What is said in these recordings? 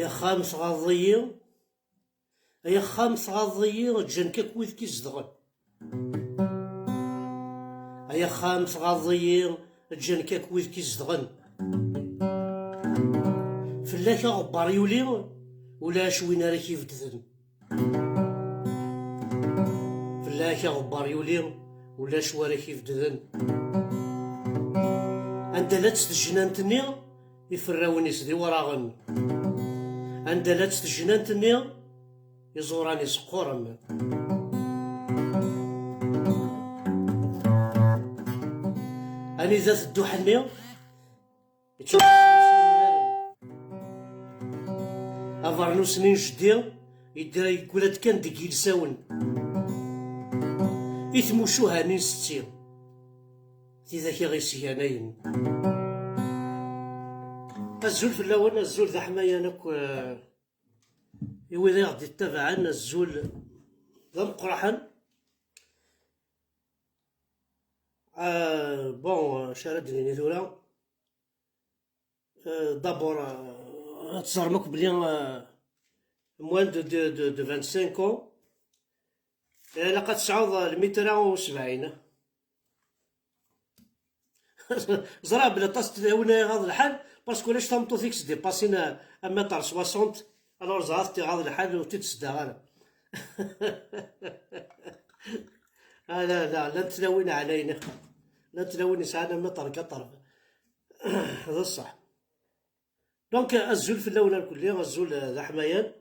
يا خامس غاضية يا خامس غاضية جان كاكويت كي زدغن يا خامس غاضية جان كاكويت كي زدغن فلاك غبار يولي ولا شوين راه كيفددن فلاك غبار يولي ولا شوا راه كيفددن عند لا تسجنانتني يفراوني سدي وراغن عند لا تسجنانتني يزوراني سقورم اني ذات الدوحني يتشوف افرنو سنين جدي يدير يقولات كان ديك يلساون يثموشو هاني ستين تيذاك غيسي اناين الزول في الاول الزول ذا حمايا نك يوي غادي يتبع عنا الزول ذا مقرحن بون شاردني ثورا دابور تزرمك بلي موان دو 25 كون لقد تعوض المتر وسبعين زرا بلا طاس تداونا غاض الحال باسكو لاش تمطو فيكس ديباسينا متر 60 الور زعرتي غاض الحال وتتسدا غالا لا لا لا تلاوينا علينا لا تلاوينا ساعنا متر كطر هذا الصح دونك الزول في اللون الكلي الزول ذا حمايان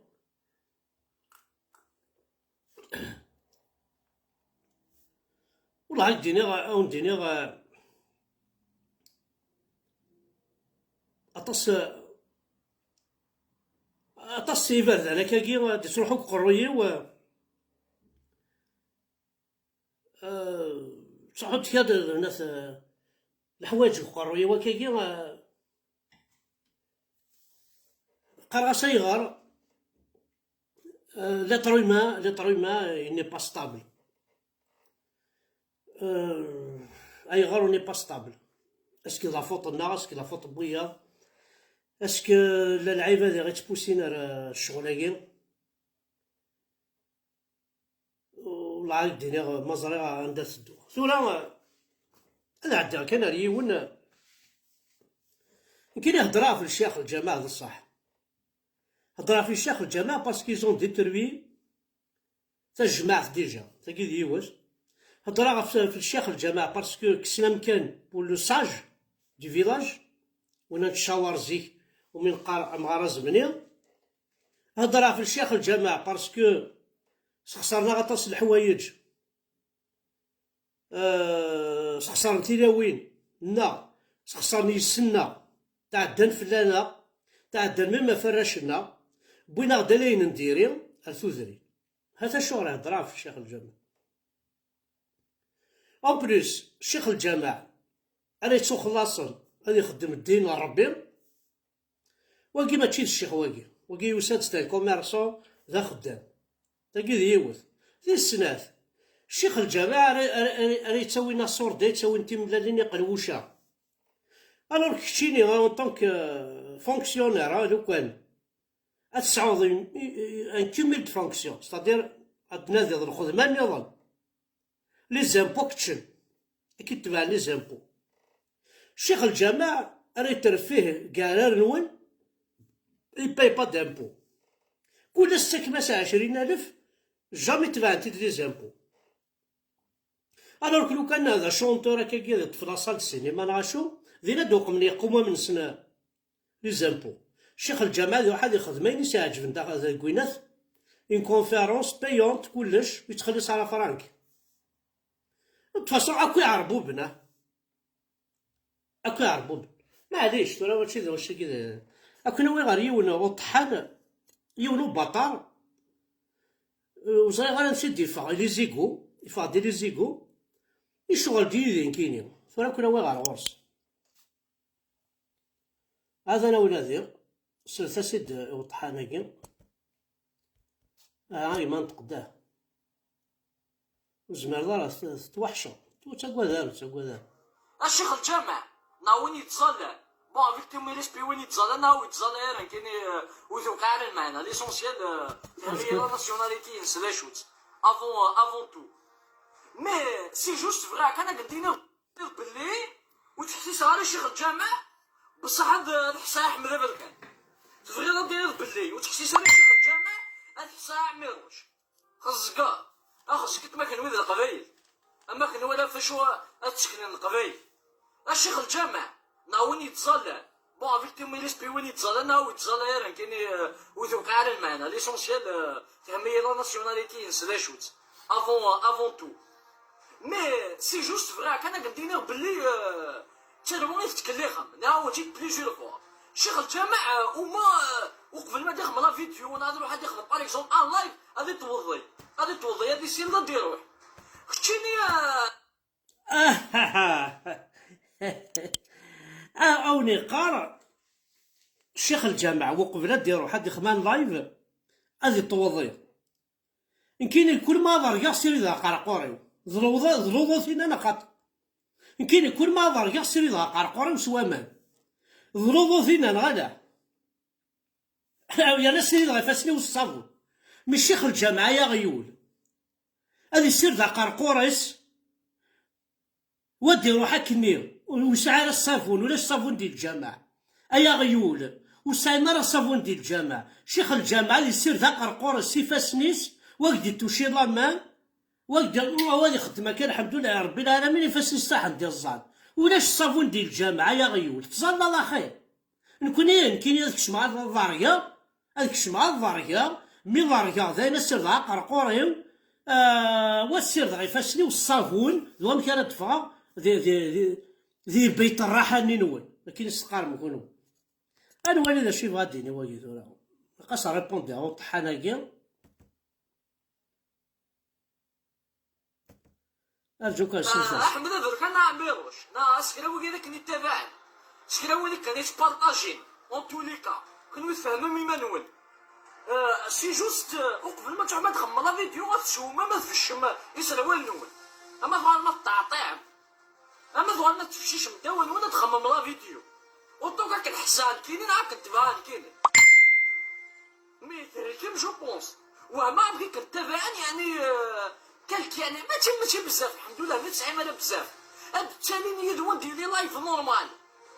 والله ديني أطس سيفرد على كاكي تروحو قروية و تحط كاد الناس الحوايج القروية وكاكي قرا صيغر لتر ما ني با ستابل اي غار ني با ستابل اسكي لا فوت النار اسكي لا فوت بويا اسكو لا العيبه اللي غيتبوسينا الشغلاكي والله عاد دينا مزرعه عندها تدو ثورا انا عندها كان ريون يمكن يهضرها في الشيخ الجماعه ذا الصح هضرها في الشيخ الجماعه باسكو زون ديتروي تا الجماعه ديجا تا كي ديوز هضرها في الشيخ الجماعه باسكو كسنا مكان بور لو ساج دو فيلاج وانا نتشاور زيك ومن مغارة زمني هضرها في الشيخ الجماعة باسكو سخسرنا غطاس الحوايج سخسرنا تيلاوين نا سخسرني السنة تعدن فلانا تعدن مما فرشنا بوينا غدا لين نديري الثوذري هذا شو راه هضرها في الشيخ الجماعة اون بليس الشيخ الجماعة انا يتسو خلاصا غادي يخدم الدين لربي واقي ماشي الشيخ واقي يوساد ستان كوميرسون ذا خدام تاكي ديوث ذي السنات الشيخ الجماعة راه يتسوينا صورده يتسوي نتي ملالين يقلوشا الوغ كتشيني اون طونك فونكسيونير لو كان تسعوض ان كوميل دو فونكسيون ستادير تنادي الخدمة نظام لي زامبو كتشن اكيد تبع لي زامبو الشيخ الجماعة راه يترفيه قرار نون يباي با دامبو كل ستة 20,000 جامي تبعتي لي زامبو الوغ لو كان هذا شونتور هكاكي في لاصال السينما نعاشو دينا دوق من يقوم من سنة لي زامبو الشيخ الجماعة ذي واحد يخدمين يساعد من داخل هذا الكوينات اون كونفيرونس بايونت كلش يتخلص على فرانك تفاصيل اكو يعربو بنا اكو يعربو معليش ترى ماشي ذا واش كذا اكو نوي غير يون وطحان يونو بطار وصاي غير نسيت يفا لي زيغو يفا دي لي زيغو يشغل ديالين كاينين فرا كنا نوي غير غورس هذا انا ولادي سلسة سيد وطحاناكي هاي منطق ده وزمر دار توحشة تقوى دار الشيخ الجامع ناويين يتصلى بون افيك تيمي ليسبي وين يتزال انا ويتزال غير كاين ويتوقع على المعنى ليسونسيال هي لا ناسيوناليتي ينسى شوت افون تو مي سي جوست فغاك انا قلتينا باللي وتحسيس غير شيخ الجامع بصح هاد الحصايا حمد بالكان تفغي دير باللي وتحسيس غير شيخ الجامع هاد الحصايا عميروش خزقا خصك تمكن ويد القبايل اما كان ولا فاش هو تسكن القبايل الشيخ الجامع ناوين يتزال بون افيك تيمي ليسبي وين يتزال انا ويتزال غير كاين ويتوقع على المعنى ليسونسيال هي لا ناسيوناليتي ينسى شوت افون تو مي سي جوست فغاك انا قلتينا باللي تيرمون يتكلخم ناو جيت بليزيور فوا شيخ الجامع وما وقبل ما تخدم لا فيديو نهضر واحد يخدم باغ اكزومبل ان لايف غادي توضي هادي سير لا دير روح خشيني اوني قارع الشيخ الجامع وقبل ديرو حد يخمان لايف هذه توضي ان كاين كل ما ضر يصير اذا قرقوري ظلوظه فينا نقط ان كاين كل ما ضر يصير اذا قرقوري وسوامان ظلوظه فينا نغدا يا ناس اللي غيفاسني والصابون من الشيخ الجامع يا غيول هذه سير ذا قرقوريس ودي روحها كنير وسعى الصابون ولا الصابون ديال الجامع ايا غيول وسعى نرى الصابون ديال الجامع شيخ الجامع اللي يصير ذا قرقوريس سيفاسنيس وقدي توشي لامان وقدي هو يخدم كان الحمد لله ربي العالمين يفاسنيس صاحب ديال الزاد ولاش الصابون ديال الجامع يا غيول تظل الله خير نكونين كاين هذيك الشمعة الضارية هذيك الشمعة الضارية مي ضارية ذاين السير ذا قرقوري والسير ذا يفاسني والصابون دوام كانت تفا ذي بيت الراحة نينوال لكن السقار مكونو انا وين ذا شي غاديني واجي ذولا قاس ريبوندي هو طحاناكي ارجوك اسيسا احمد درك انا عميروش نا سكراوي هذاك اللي تابعني سكراوي اللي كان يتبارطاجين اون توليكا كانوا يتفاهموا ميمانوال سي جوست وقبل ما تعمل تخمم لا فيديو غتشوف ما تفش يسروا النول اما ظهرنا التعطيع اما ظهرنا تفشيش مداول ولا تخمم لا فيديو وطوكا كنحسان كاينين عا كنتبان كاينين مي تريكم جو بونس وما بغي كنتابعن يعني كالك يعني ماشي بزاف الحمد لله ما تسعي مالا بزاف بالتالي نيدوان ديالي لايف نورمال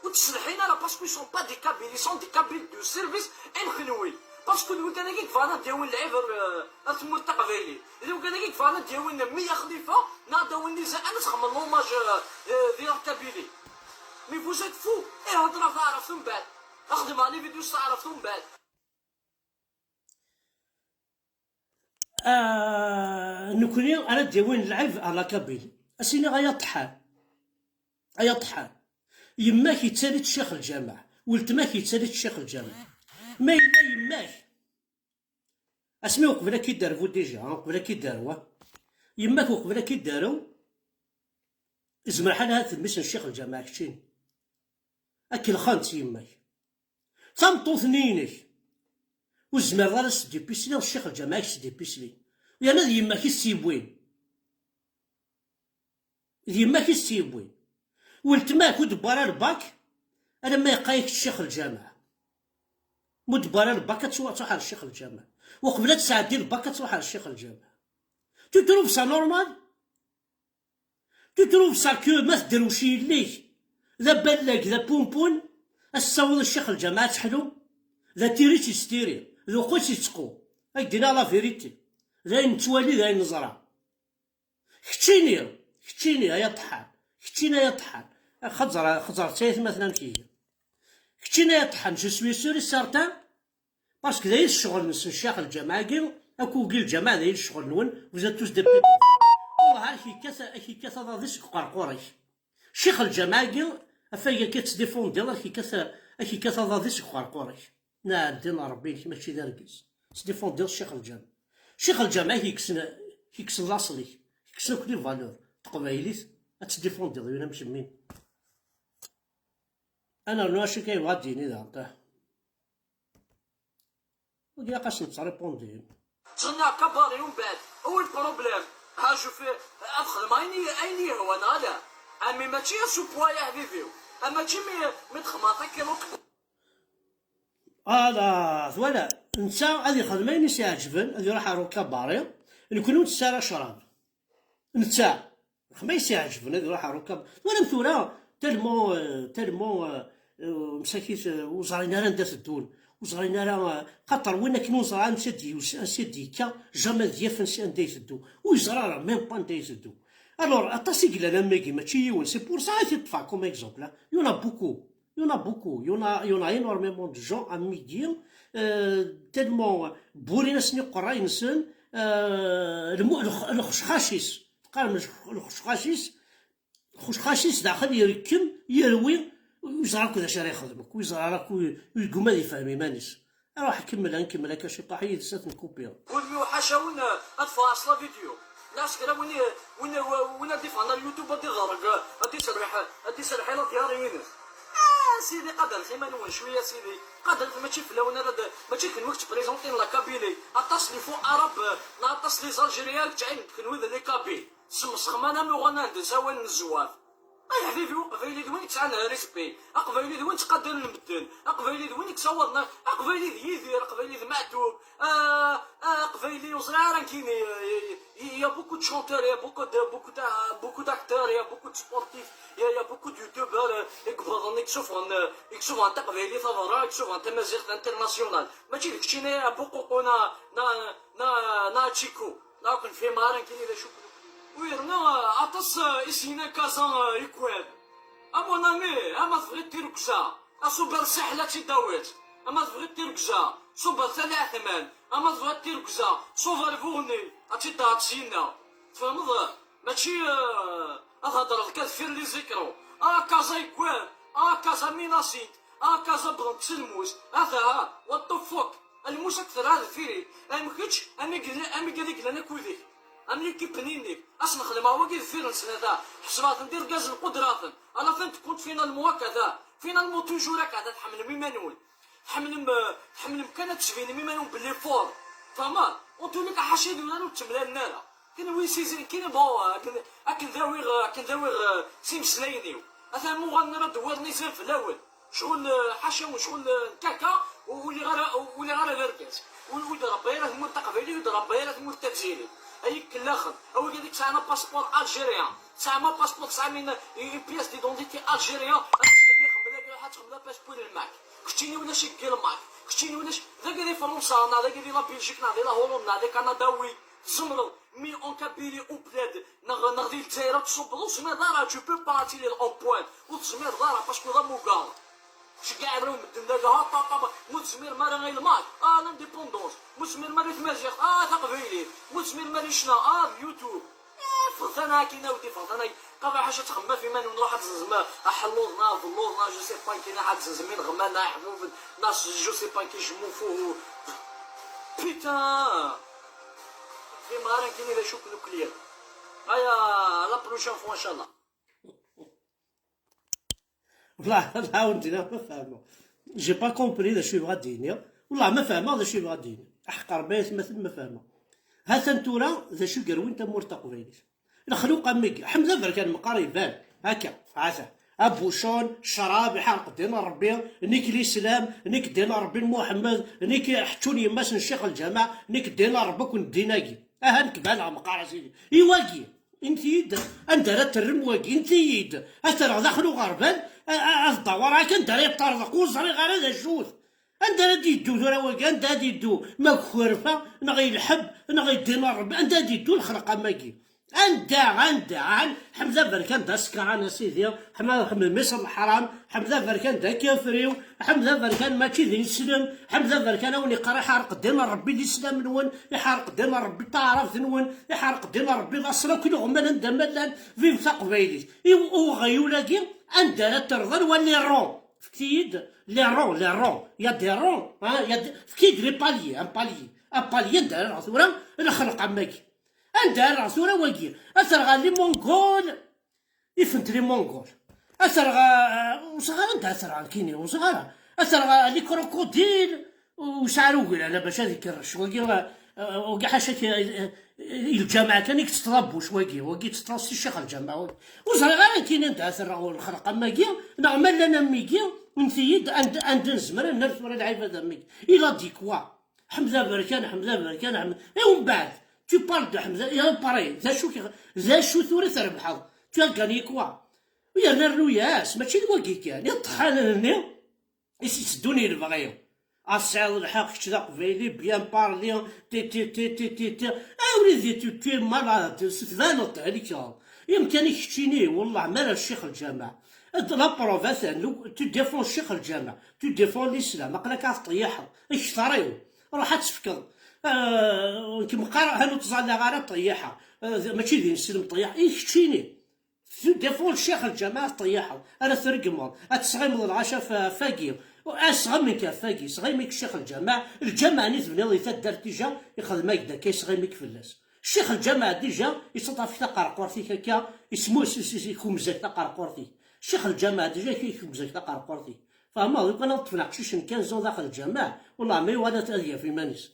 وتسلحين راه باسكو سون با دي كابيل سون دي كابيل دو سيرفيس امخنوي باسكو لو كان كيك فانا دياول العبر تموت تقبيلي لو كان كيك فانا دياول 100 خليفه ناداول نيزا انا تخمم لوماج ديال كابيلي مي فوزيت فو هضره عرفتو من بعد اخدم على لي فيديو عرفتو من بعد نكوني انا دياول العيب على كابيلي اسيني غيا طحان ايا طحان يماك يتسالي الشيخ الجامع ولتماك يتسالي الشيخ الجامع ما إلا يماك اسمي وقبلا كي دارو ديجا وقبلا كي داروا يماك وقبلا كي دارو زمر حال هاد تلمس الشيخ الجامع كشين اكل خانت يماك تنطوث نينك وزمر راه سدي بيسلي والشيخ الجامع سدي بيسلي ويا نادي يماك السيبوين يماك السيبوين ولتماك ودبارا الباك انا ما يقايك الشيخ الجامع مدبرة الباكا تروح على الشيخ الجامع وقبل تساعد ديال الباكا تروح على الشيخ الجامع تتروف سا نورمال تتروف سا كو ما تدروشي ليك لا بلاك لا بونبون الصوت الشيخ الجامع تحلو لا تيري تستيري ذو خوش يتسقو هاك دينا لا فيريتي لا نتوالي لا نزرع كتشيني يا طحان كتشينا يا طحان خزر تايث مثلا كي كتشينا يا طحان جو سوي سوري سارتان باسكو داير الشغل نس الشيخ الجامع كيل اكو كيل الجامع داير الشغل نون فوزات توس دي بيبل والله كي كاسا ضاديس قرقوري الشيخ الجامع كيل افايا كتديفون ديال كي كاسا ضاديس قرقوري نعم ربي ماشي داركيس تديفون ديال الشيخ الجامع كيكسن لاصلي كيكسن كل فالور تقبايليت تديفون ديال انا مسمين انا نواشي كيبغى ديني ذا ودي قاس نتريبوندي تغنى كباري ومن بعد هو البروبليم ها شوف ادخل ما ايني هو انا لا امي ماشي سو بوايا حبيبي اما تشي مي تخماطي كيلو. فوالا انت غادي خدمين يعجبن غادي يروح روكا باري نكونو نتسارى شراب نتا ما يعجبن غادي يروح روكا وانا مثورا تالمون مساكيت وزارينا راه ندات الدول وزارينا راه خاطر وين كاين وزراء نسى ديكا جامال ديال نسى نداي يسدو وزراء راه ميم با نداي يسدو. الوغ اطاسي كلا ماكي ماشي يون سي بور سا تدفع كوم اكزومبل يون بوكو il y en a beaucoup, il y en a énormément de gens à midi, tellement بوري ناس نقرا ينسن الخشخاشيس قال الخشخاشيس داخل يركم يروي ويزرع كذا شاري يخدمك ويزرع راك ويقوم هذا يفهمي مانيس راح نكمل هكا شي طاحيه لسات نكوبيها والموحشه وين ادفع اصلا فيديو ناس كذا وين ديفانا اليوتيوب غادي غرق غادي سرح الى ديار يونس. سيدي قدر خيما نون شويه سيدي قدر ماشي في الاول ماشي كنوك تبريزونتي لا كابيلي اطاس لي فو عرب ناطاس لي زالجيريان تعين كنوذ لي كابي سمسخم انا مو غنادز سوان الزواف اي حبيبي قبيلي دوين تاعنا ريسبي قبيلي دوين تقدر المدن قبيلي دوين تصورنا قبيلي يدير قبيلي معتوب قبيلي وزرارا كاين يا بوكو دو شونتور يا بوكو d'acteurs يا بوكو دو سبورتيف يا بوكو دو يوتيوبر يقبضون يكشوفوا انت قبيلي ثغرة يكشوفوا انت مزيغ انترناسيونال ماشي داكشي نا بوكو نا تشيكو لا كون في مارن كاين اذا شوف ويرنا عطس اسينا كازا يكواد امون امي اما تبغي دير كزا اصوبر سحله تداويت اما تبغي دير كزا صوبر ثلاث ثمان اما تبغي دير كزا صوفر فوني اتشتا تسينا فهمت ماشي اهضر الكثير اللي ذكروا كازا يكواد كازا ميناسيت كازا بلون تسلموس هذا وات ذا فوك الموس اكثر هذا فيري امكيتش امي قالك لنا كوذيك امني كيبنينيك اصلا خدمه هو كي فيرنس هذا حسبات ندير كاز القدرات انا فين تكون فينا المواكده فينا المو توجور هكا تحمل ميمانول حمل كانت تشفيني ميمانول باللي فور فما قلت لك حاشي ولا تملا لنا كاين وين سيزين كاين بوا كان ذاوي سيمسلاينيو هذا مو غنرد دوار في الاول شغل حاشا وشغل كاكا واللي غير غركاس ويضرب بيرات مول تقبيلي ويضرب بيرات مول تبجيلي هيك الاخر هو قال لك ساعه باسبور الجيريان ساعه ما باسبور ساعه من بياس ديدونتيتي الجيريان تخلي خملا تخملا باسبور الماك كشتيني ولا شي كيل ماك كشتيني ولا ذاك دي فرنسا ذاك دي لا بلجيك لا هولندا ذاك كندا زمرو مي اون كابيلي او بلاد نغدي الجزائر تصوب سمير دارا تو بو با تيلي اون بوين وتسمير دارا باسكو دا موغال شقاعد راهم مدن داك هابا مسمير مارا غير الماك لانديبوندونس مسمير ماري تمازيغ تقبيلي مسمير ماري شنا اليوتيوب فرثنا كينا ودي فرثنا قبل حاجه تخمم في من نروح تززم حلوضنا ظلوضنا جو سي با كاين حد ززمين غمانا حبوب ناس جو سي با كيجمو فوه بيتان في مارا كاين اذا شوك نوكليير هيا لا بروشين فوا ان شاء الله والله عاودتي ما فاهمه جي با كومبري ذا شو يبغى ديني والله ما فاهمه ذا شو يبغى ديني احقر بيت مثل ما فاهمه ها تنتورا ذا شو قروين تمور تقبيليش الخلوق امك حمزه فر كان مقاري بان هكا عسى ابوشون شراب يحرق دينا ربي نيك الاسلام نيك دينا ربي محمد نيك حتوني يماس الشيخ الجماعه نيك دينا ربك ونديناكي نكبان على مقارا سيدي ايواكي انت يد انت لا ترم واكي انت يد اثر دخلوا غربان الدوار هاك انت لا يطرق وزري غير هذا الشوث انت لا ديدو ثورا واكي انت ديدو ما خرفه نغي الحب نغي دينا ربي انت ديدو الخلقه ماكي انت عن حمزه بركان دا سكران سيدي حمزه مصر الحرام حمزه بركان دا كافريو حمزه بركان ماشي ذي السلام حمزه بركان ولي قرا يحرق دينا ربي الاسلام نون يحرق دينا ربي تعرف نون يحرق دينا ربي الاصل كل غمان دملان في تقبيلي او غيولاكي انت لا ترضى ولا رون فكيد لي رون يا دي رون يا فكيد لي بالي ان بالي دار راسورا الخلق عماكي انت الرسول واقي اثر لي مونغول يفنت لي مونغول اثر وصغار انت اثر كيني وصغار اثر لي كروكوديل وشعروا على باش هذيك الرش واقي حاشاك الجامعة كان يكتطلب واقي واقي تطلصي الشيخ الجامعة وزري غير كاين انت اثر الخرق ماكي نعمل لنا ميكي نثيد عند نزمر نرث ولا العيب هذا ميكي إلا ديكوا حمزة بركان ومن بعد tu parles de حمزة يا باري ذا شو ثورة ربحض tu as gagné quoi ويا الرياس ماشي واقي كان يطحن لنا يسدوني البغيو السعر الحق كذا قبيلي بيان بارلي تي وليدي تو مالاد سفانوط هذيك يمكن يكتشيني والله ما الشيخ الجامع لا بروف مثلا تو ديفون الشيخ الجامع تو ديفون الاسلام اقلاك طيحها اشتريو روح تفكر كيما قرا هانو تزعل غير طيحها ماشي ذي نسلم طيح يكتشيني تو ديفون الشيخ الجامع طيحها انا ترقمض اتسغيمض العشاء فاقي أصغر من كفاكي صغير ميك الشيخ الجامع نيت بنيض يتدار ديجا يخدم هكذا كي صغير ميك فلاس الشيخ الجامع ديجا يسطا في تقرقورتي هكا يسمو يكومزاك تقرقورتي الشيخ الجامع ديجا كيكومزاك تقرقورتي فهما دوك انا تفناقشيش كان زون داخل الجامع والله ما يوادا تأذية في مانيس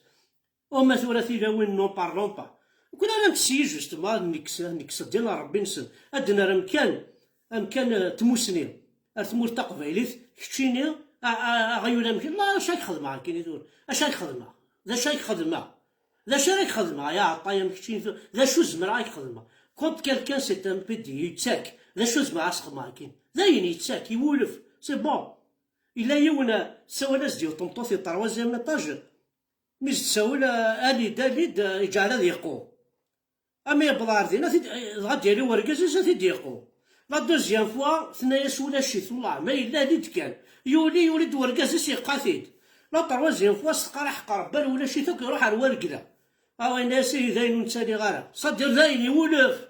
وما ثلاثي لاوين نون با كنا انا نتسيي جوستومون نكس دينا ربي نسن ادنا راه امكان تموسني ثمور تقبيليت كتشيني غيولا يمكن لا اش راك خدمه كاين يقول اش راك خدمه ذا شراك خدمه يا عطايا كتشين ذا شو زمر راك خدمه كونت كان سي ان بيدي يتساك ذا شو زمر عاسق ماكين ذاين يتساك يولف سي بون الا يونا سوا ناس ديال طمطوطي طروازيام ايطاج مش تساولا الي داليد يجعل هذا يقو اما يبلار دينا غادي يلي ورقاز زاد يقو لا دوزيام فوا ثنايا ولا شيت والله ما الا ليد كان يولي ورقاز يقاثيد لا طروازيام فوا سقراح قربان ولا شي يروح على الورقله الناس ذاين نتسالي غير صدر ذاين يولف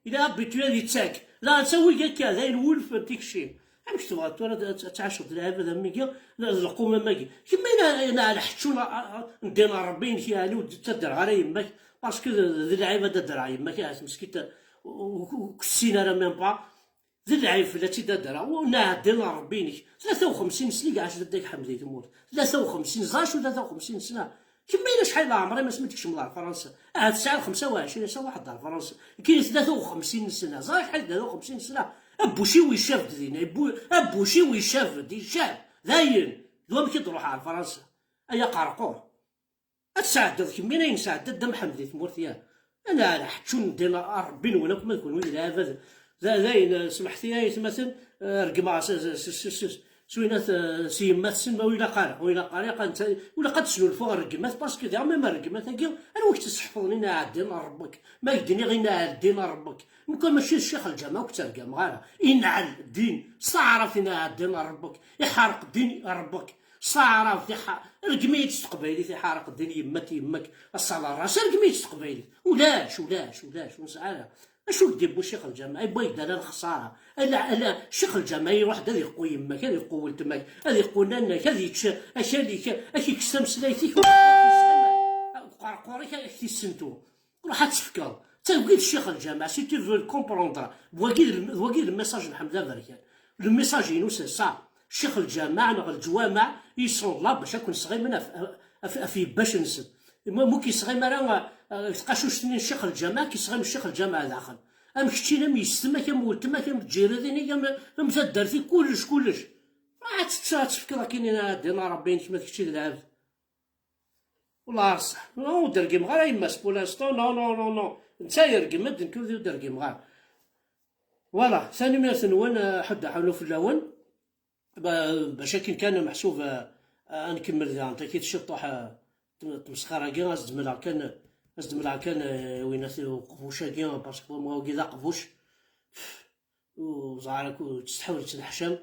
الى بيتو هذه تاك لا نسوي هكا ذاين ولف ديك الشيء علاش تبغى ترى تعاشر العاب هذا ميكا القومه ماكي كيما انا حشونا ندينا ربي نشيها لي تدر على يماك باسكو ذي العيب هذا در على يماك مسكيت وكسينا راه ميم با ذي العيب التي دار ونادينا ربي 53 سنه كاع داك حمدي تموت 53 زاش و 53 سنه كيما الا شحال عمري ما سمعتكش من فرنسا ساعه 25 سنه واحد دار فرنسا كاين 53 سنه زاش شحال 53 سنه ابوشي ويشاف دينا ابوشي ويشاف دي شاف ذاين دوام كي تروح على فرنسا ايا قرقور تساعد كيما ينساعد دم حمدي تموت ياه انا حتشو ندينا ربي نونك ما نكون ولا هذا ذاين سمحتي لي مثلا رقما سوينات سيمات سن ولا قاري ولا قد سنو الفوق الرقمات باسكو ديما ما الرقمات هكا انا واش تسحفظني نعدينا ربك ما يديني غير نعدينا ربك ممكن ماشي الشيخ الجامع وكترقم غير ينعل الدين صعرف ينعدينا ربك يحرق الدين ربك صعرف رقميت تقبيلي يحرق الدين يمك الصلاه راس رقميت تقبيلي ولاش ونسعى اشو ديبو الشيخ الجامع يبغى يدار الخساره لا الشيخ الجامع يروح هذا يقوي يماك هذا يقوي ولتماك هذا يقول لنا هذا اكي كسام سلايتيك قرقوريك اكي سنتو روح تفكر تلقى الشيخ الجامع سي تو فو كومبروندر بواقي الميساج محمد بركان لو ميساج ينو سي سا الشيخ الجامع نغ الجوامع يصون لا باش اكون صغير منها في باش نسد مو كيصغي مرا تقاشو سنين الشيخ الجامع كيصغي من الشيخ الجامع داخل ام كشتينا ميستما كم ولتما كم تجيراديني كم تدرتي كلش ما تفكر كاين دينا ربي نتما كشتي العبد والله صح نو درقم غير يماس بولاستو نو نتا يرقم نكون ذو درقم غير فوالا ثاني من ثنوان حد حاولوا في اللون باش كان محسوب نكمل ذا انت كي تشطح تمسخر كاع ازدملا كان وينات قفوشه كاع باسكو ما هو كذا قفوش وزعرك تستحول تنحشم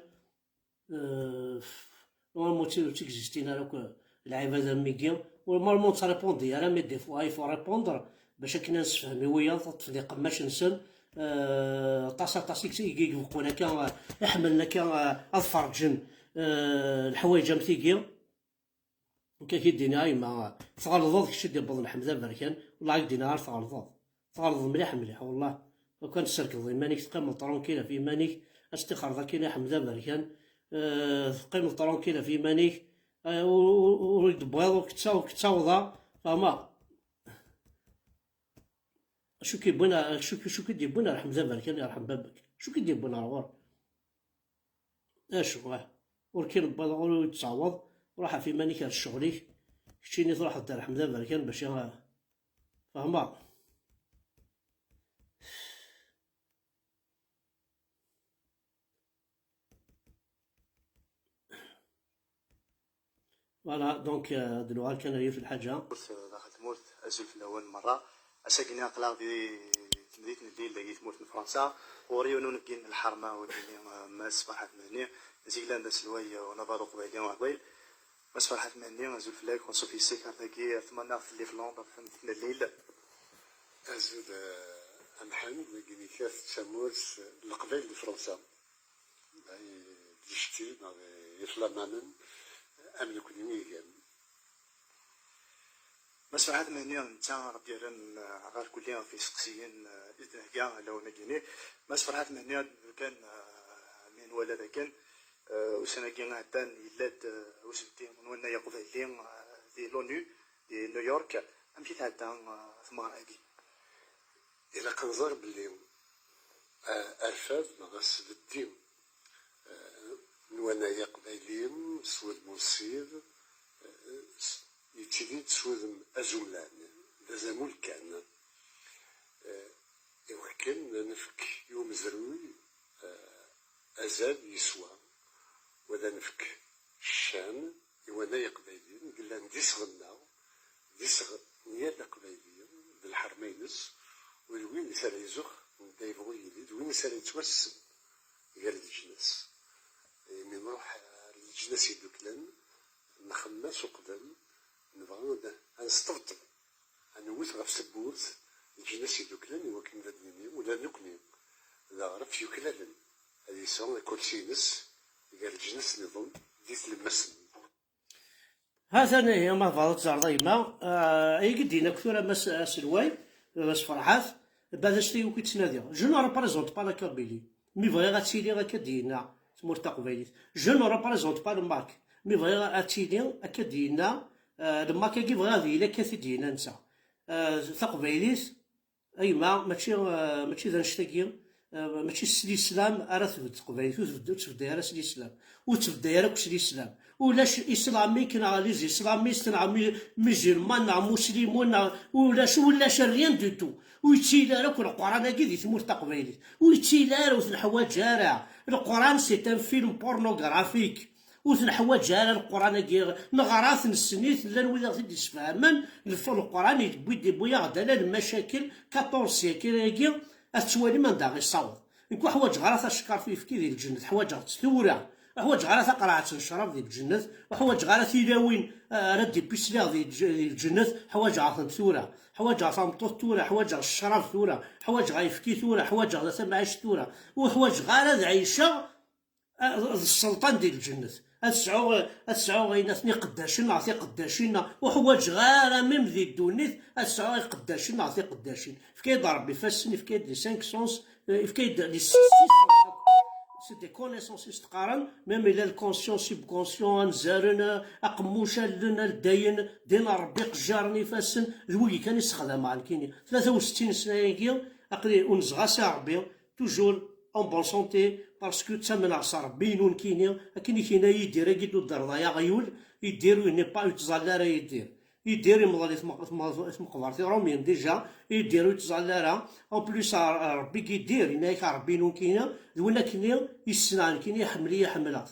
نورمالمون تيكزيستينا راك العباده ميكيا ونورمالمون تريبوندي انا مي دي فوا يفو ريبوندر باش كنا نسفهم ويا تفديق ماش نسن طاسيك يوقونا كان يحملنا كان الفرجن الحوايج متيكيا وكا كيدينا ايما تغلظوظ كشي ديال بضن حمزه بركان والله دينار تغلظ مليح والله وكان تسركض مانيك تقيم طرونكيله في مانيك استخرج كاين حمزه بركان تقيم طرونكيله في مانيك وريد بيض وكتاوضا فما شو كيبغينا شو كيديبونا رحم ذا كان يرحم بابك شو كيديبونا الغور اشو وركين بضغول يتصاوض وراح في ماني كان الشغلي كشيني تروح ترحم ذا كان باش فهما فوالا دونك دلوقتي كان هي في الحاجه داخل تمورت أزول في الأول مرة أساكني أقلاغ في تمديت نديل داكي تمورت من فرنسا وريونو نكين الحرمة وديني ماس فرحات مهني زيكلان دا سلوية ونبالو قبيلين وقبيل ماس فرحات مهني أزول في لاك ونصوفي سيكار داكي ثمانا اللي في لندن فهمتنا الليل أزول أمحن كيني كاس تمورت القبيل في فرنسا ديشتي يفلامانن أمن كل ميجان ماس فرحات مهني نتا ربي ران غير كليا في سقسيين إذن كاع لو نجيني ماس فرحات مهني كان من ولا كان وسنا كان عدان يلاد وسبتي من ونا يقبيلين دي لونو دي نيويورك أمشي تعدان ثماراكي إلا كنظر بلي أرفاد مغاس بالدين نوانا يقبيلين سود موسيد يتشديد سود أزولان لازمول كان ولكن نفك يوم زروي أزال يسوى ولا نفك الشام يوانا يقبيلين قلنا نديس غنا ديس نيال قبيلين بالحرمينس وين سال يزخ دايفو يليد وين سال يتوسم قال الجنس من نروح الجنس يدوكلن نخمس وقدم نبغى نستبطب نوث غف سبوت الجنس يدوكلن وكن ذنيني ولا نكني لا عرف يكللن هذه سون كل شيء نس قال الجنس نظن ديت المسن هذا هي ما فضلت زعما اي قدينا كثير مس سلواي بس فرحات بعد شتي وكيتنادي جو نو ريبريزونت با لا كابيلي مي فغي غاتيلي غاكا دينا تمور تقبيليت جو نو ريبريزونت با الماك مي فغي غاتيلي هكا دينا الماك كي بغا غادي كاثي دينا نتا تقبيليت اي ماشي ذا نشتاكي ماشي سلي السلام راه تبدا تقبيليت وتبدا راه سلي السلام وتبدا راه سلي السلام ولاش اسلامي كنا لي اسلاميست نعم ميزيرمان نعم مسلمون ولاش ريان دو تو ويتيلا راه القران كي تمور تقبيليت ويتيلا راه الحوايج راه القران سي ان فيلم بورنوغرافيك وثنحوايج على القران كي نغراث السنيت لا نولي غادي يسفهمن القران يدي بويا غدا المشاكل 14 سيكل كي اتوالي من داغي صوت نكون حوايج غراث الشكر في ديال الجنه حوايج تثورا حوايج غراث قراعه الشراب ديال الجنه وحوايج غراث يلاوين ردي بيسلا ديال الجنه حوايج غراث ثورا حوايج غراث مطوط ثورا حوايج الشراب ثورا حوايج غايفكي ثورا حوايج غراث معيش ثورا وحوايج غراث عيشه السلطان ديال الجنة أتسعو غيناثني قداشين نعطي قداشين وحوايج غير ميم ذي الدونيت أتسعو قداشين نعطي قداشين فكايد ربي فاسني فكايد لي 5 سونس فكايد لي 6 سي دي كونيسونس يستقارن ميم إلا الكونسيون سيبكونسيون نزارن أقموشا لنا الداين دينا ربي قجارني فاسن ذوي كان يستخدم على الكيني 63 سنة يجي أقري ونزغا سا ربي توجور اون بون سونتي باسكو تسمن عصا ربي نون كيني كاين يدير كيدو الدرضايا غيول يدير ني با يتزال راه يدير يمضي مقبرتي روميين ديجا يديرو يتزال راه اون بليس ربي كيدير هناك ربي نون كينا ولا كيني يسنان كيني يحمل حملات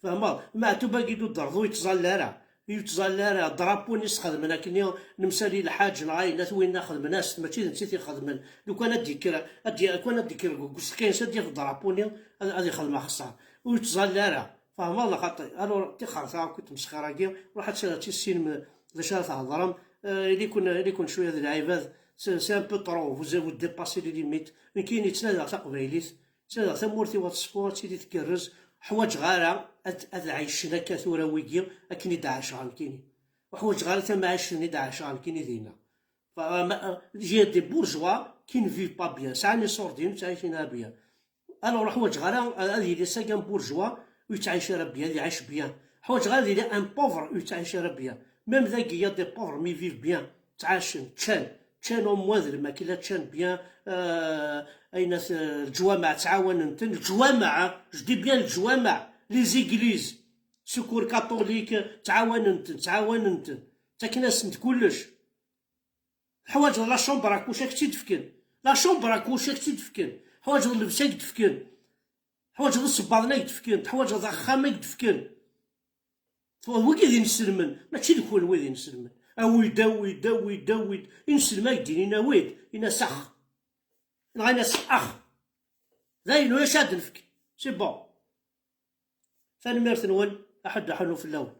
فهما معتوبه كيدو الدرضو يتزال راه راه درابو نستخدم كني نمسالي الحاج نعاينات وين ناخذ ناس ماشي نسيتي خدمن لو كان ديكر كان ديكر قلت كاين سدي في درابوني غادي خدمه خصها ويتزال راه فهم الله خاطي الو تي خرصا كنت مسخره كي روحت شي السينما باش تهضرم اللي يكون شويه ديال العباد سي ان بو طرو فوزو ديباسي لي ليميت مي كاين يتنادى تقبيليت تنادى ثمورتي وات سبور تيدي تكرز حوايج غاره عايشنا كثوره ويكي اكني داعش غالكيني وحوايج غاره تما عايشني داعش غالكيني دينا جي دي بورجوا كي نفي با بيان ساعني صوردين تعيشينها بيان الو حوايج غاره هذه لي ساكان بورجوا ويتعايش بيان اللي عايش بيان حوايج غاره اللي ان بوفر ويتعايش بيان ميم ذاك يا دي بوفر مي فيف بيان تعاشن تشان تشانو موذر ما كلا تشان بيان اين الجوامع تعاون نتن الجوامع جدي بيان الجوامع لي زيغليز سكور كاثوليك تعاون نتن تاكناس نت كلش حوايج لا شومبراك واش راك تدفكن لا شومبراك واش راك تدفكن حوايج اللبسه يدفكن حوايج الصباطنه يدفكن حوايج الخامه يدفكن وكي ذي نسلمن ماشي لكل ويد نسلمن ويد ينسلم يدينينا ويد إنا سخ نغينا أخ ذاين ولا شاد نفك سي بون ثاني ميرث نون أحد حنو في اللون